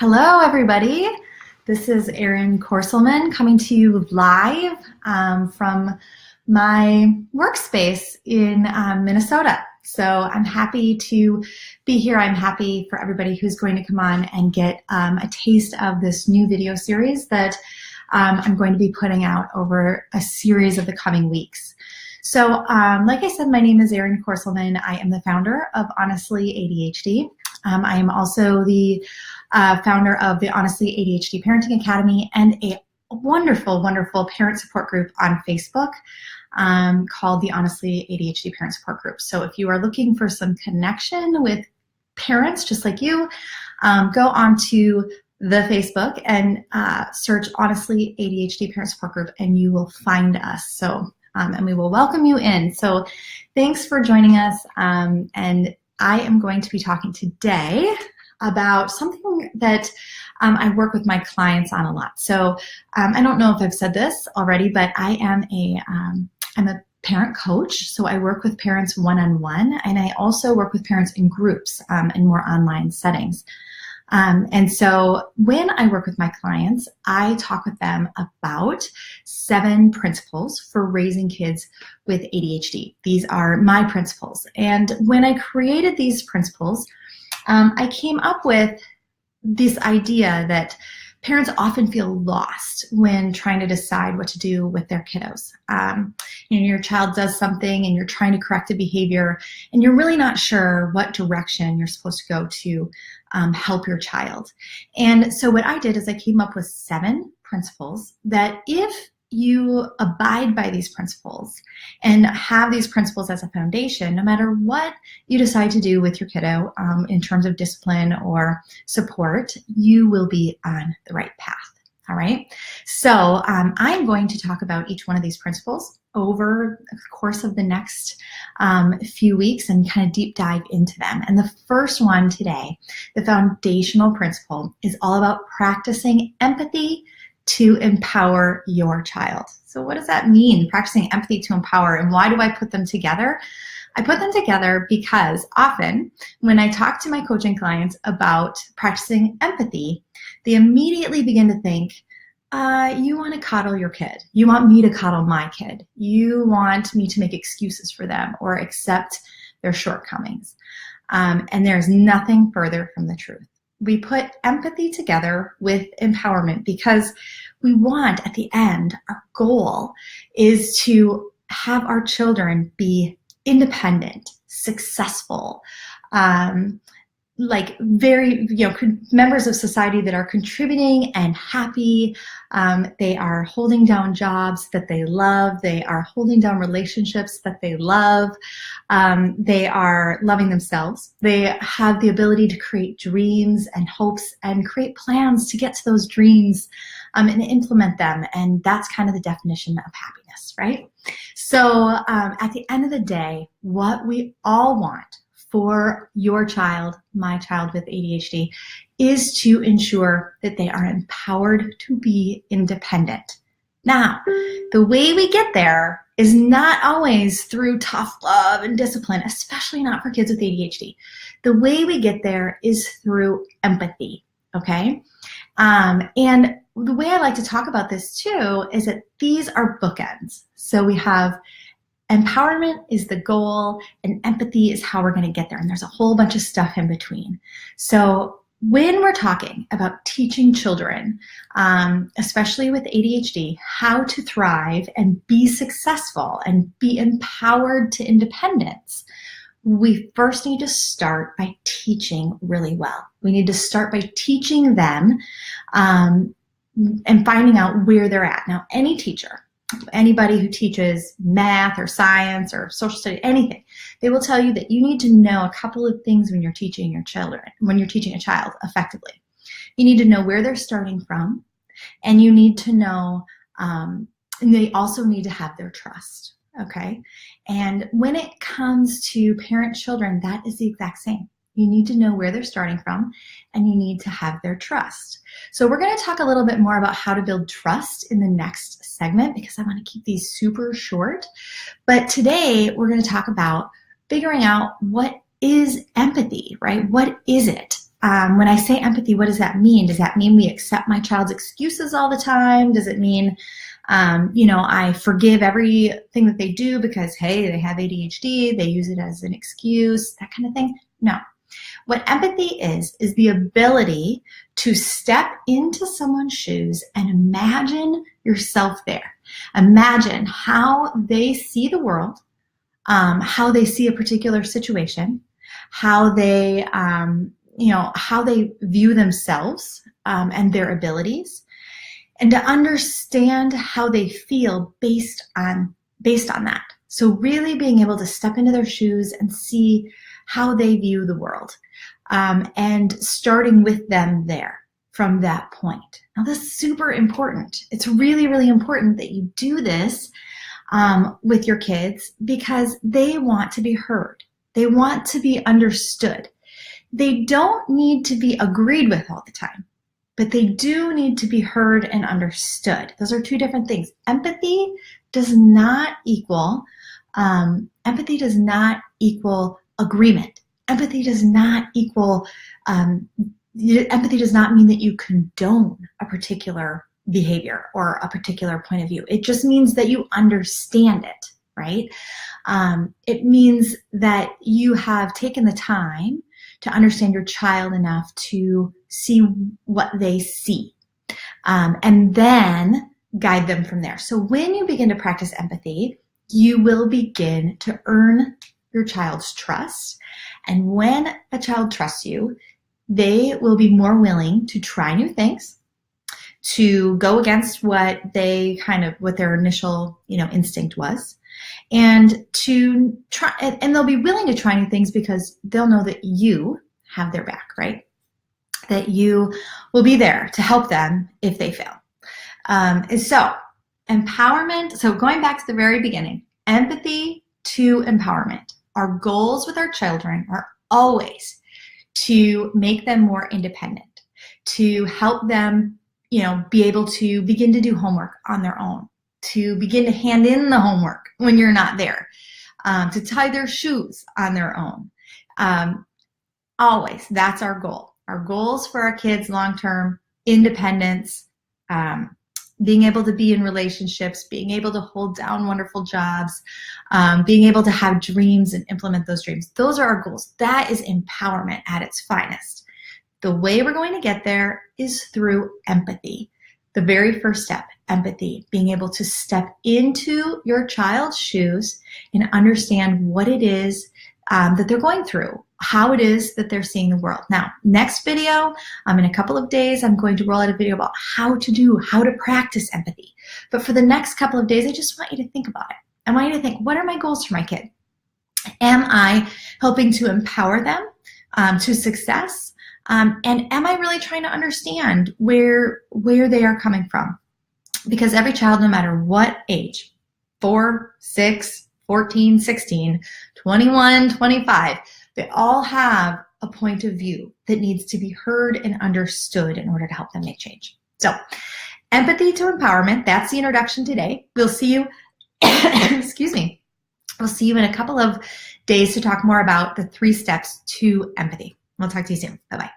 Hello, everybody. This is Erin Korselman coming to you live from my workspace in Minnesota. So I'm happy to be here. I'm happy for everybody who's going to come on and get a taste of this new video series that I'm going to be putting out over a series of the coming weeks. So like I said, my name is Erin Korselman. I am the founder of Honestly ADHD. I am also the founder of the Honestly ADHD Parenting Academy and a wonderful, wonderful parent support group on Facebook called the Honestly ADHD Parent Support Group. So if you are looking for some connection with parents just like you, go onto the Facebook and search Honestly ADHD Parent Support Group and you will find us. So, and we will welcome you in. So thanks for joining us. And I am going to be talking today about something that I work with my clients on a lot. So I don't know if I've said this already, but I am I'm a parent coach. So I work with parents one-on-one, and I also work with parents in groups in more online settings. And so when I work with my clients, I talk with them about 7 principles for raising kids with ADHD. These are my principles. And when I created these principles, I came up with this idea that parents often feel lost when trying to decide what to do with their kiddos. Your child does something and you're trying to correct a behavior and you're really not sure what direction you're supposed to go to help your child. And so what I did is I came up with 7 principles that if you abide by these principles and have these principles as a foundation, no matter what you decide to do with your kiddo in terms of discipline or support, you will be on the right path. All right. So I'm going to talk about each one of these principles over the course of the next few weeks and kind of deep dive into them. And the first one today, the foundational principle, is all about practicing empathy to empower your child. So what does that mean, practicing empathy to empower, and why do I put them together? I put them together because often when I talk to my coaching clients about practicing empathy, they immediately begin to think, you want to coddle your kid. You want me to coddle my kid. You want me to make excuses for them or accept their shortcomings. And there's nothing further from the truth. We put empathy together with empowerment because we want, at the end, our goal is to have our children be independent, successful, like very, members of society that are contributing and happy. They are holding down jobs that they love. They are holding down relationships that they love. They are loving themselves. They have the ability to create dreams and hopes and create plans to get to those dreams and implement them. And that's kind of the definition of happiness, right? So at the end of the day, what we all want for your child, my child with ADHD, is to ensure that they are empowered to be independent. Now, the way we get there is not always through tough love and discipline, especially not for kids with ADHD. The way we get there is through empathy, okay? And the way I like to talk about this too is that these are bookends. So we have empowerment is the goal, and empathy is how we're going to get there. And there's a whole bunch of stuff in between. So when we're talking about teaching children, especially with ADHD, how to thrive and be successful and be empowered to independence, we first need to start by teaching really well. We need to start by teaching them and finding out where they're at. Now, any teacher, anybody who teaches math or science or social studies, anything, they will tell you that you need to know a couple of things when you're teaching your children, when you're teaching a child effectively. You need to know where they're starting from, and you need to know, and they also need to have their trust, okay? And when it comes to parent-children, that is the exact same. You need to know where they're starting from, and you need to have their trust. So we're going to talk a little bit more about how to build trust in the next segment because I want to keep these super short. But today we're going to talk about figuring out what is empathy, right? What is it? when I say empathy, what does that mean? Does that mean we accept my child's excuses all the time? Does it mean, I forgive everything that they do because, hey, they have ADHD, they use it as an excuse, that kind of thing? No. What empathy is the ability to step into someone's shoes and imagine yourself there. Imagine how they see the world, how they see a particular situation, how they, how they view themselves and their abilities, and to understand how they feel based on that. So really being able to step into their shoes and see how they view the world, and starting with them there from that point. Now, this is super important. It's really, really important that you do this with your kids because they want to be heard. They want to be understood. They don't need to be agreed with all the time, but they do need to be heard and understood. Those are two different things. Empathy does not equal agreement. Empathy does not equal, empathy does not mean that you condone a particular behavior or a particular point of view. It just means that you understand it, right? It means that you have taken the time to understand your child enough to see what they see, and then guide them from there. So when you begin to practice empathy, you will begin to earn your child's trust. And when a child trusts you, they will be more willing to try new things, to go against what their initial, instinct was, and to try, and they'll be willing to try new things because they'll know that you have their back, right? That you will be there to help them if they fail. And so empowerment, so going back to the very beginning, empathy to empowerment. Our goals with our children are always to make them more independent, to help them, be able to begin to do homework on their own, to begin to hand in the homework when you're not there, to tie their shoes on their own. Always, that's our goal. Our goals for our kids long-term: independence, being able to be in relationships, being able to hold down wonderful jobs, being able to have dreams and implement those dreams. Those are our goals. That is empowerment at its finest. The way we're going to get there is through empathy. The very first step, empathy, being able to step into your child's shoes and understand what it is that they're going through, how it is that they're seeing the world. Now, next video, in a couple of days, I'm going to roll out a video about how to practice empathy. But for the next couple of days, I just want you to think about it. I want you to think, what are my goals for my kid? Am I helping to empower them to success? And am I really trying to understand where they are coming from? Because every child, no matter what age, 4, 6, 14, 16, 21, 25, they all have a point of view that needs to be heard and understood in order to help them make change. So, empathy to empowerment, that's the introduction today. We'll see you, excuse me, we'll see you in a couple of days to talk more about the 3 steps to empathy. We'll talk to you soon. Bye-bye.